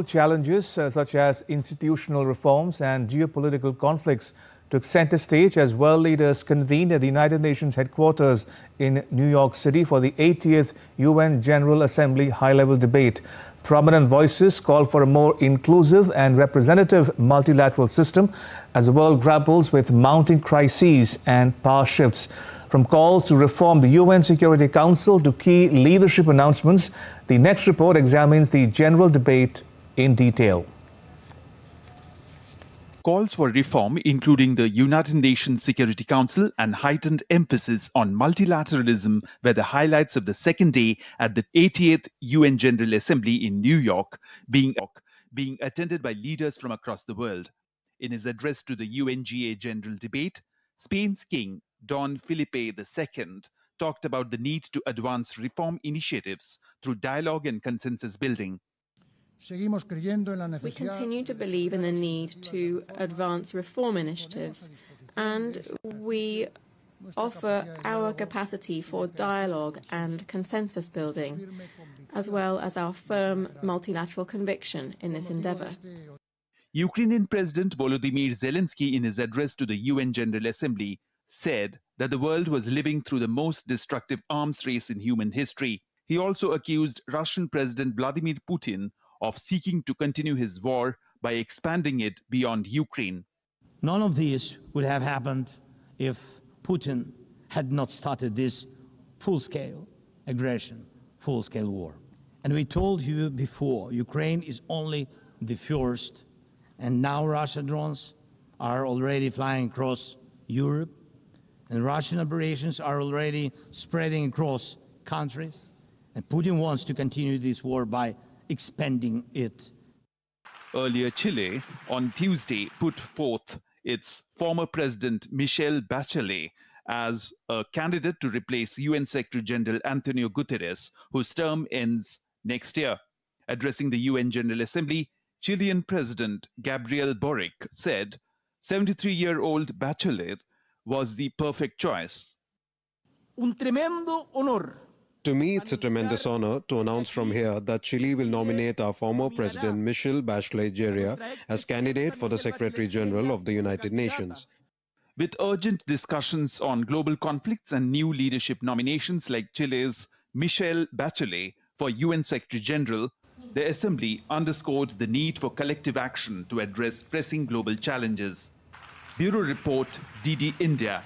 Challenges such as institutional reforms and geopolitical conflicts took center stage as world leaders convened at the United Nations headquarters in New York City for the 80th UN General Assembly high-level debate. Prominent voices called for a more inclusive and representative multilateral system as the world grapples with mounting crises and power shifts. From calls to reform the UN Security Council to key leadership announcements, the next report examines the general debate in detail. Calls for reform, including the United Nations Security Council and heightened emphasis on multilateralism, were the highlights of the second day at the 80th UN General Assembly in New York, being attended by leaders from across the world. In his address to the UNGA General debate, Spain's King Don Felipe II talked about the need to advance reform initiatives through dialogue and consensus building. We continue to believe in the need to advance reform initiatives, and we offer our capacity for dialogue and consensus building, as well as our firm multilateral conviction in this endeavor. Ukrainian President Volodymyr Zelensky, in his address to the UN General Assembly, said that the world was living through the most destructive arms race in human history. He also accused Russian President Vladimir Putin of seeking to continue his war by expanding it beyond Ukraine. None of this would have happened if Putin had not started this full-scale aggression, full-scale war. And we told you before, Ukraine is only the first, and now Russian drones are already flying across Europe, and Russian operations are already spreading across countries, and Putin wants to continue this war by expanding it. Earlier, Chile on Tuesday put forth its former president Michelle Bachelet as a candidate to replace UN Secretary General Antonio Guterres, whose term ends next year. Addressing the UN General Assembly, Chilean President Gabriel Boric said 73-year-old Bachelet was the perfect choice. Un tremendo honor. To me, it's a tremendous honor to announce from here that Chile will nominate our former President Michelle Bachelet Jeria as candidate for the Secretary General of the United Nations. With urgent discussions on global conflicts and new leadership nominations like Chile's Michelle Bachelet for UN Secretary General, the Assembly underscored the need for collective action to address pressing global challenges. Bureau Report, DD India.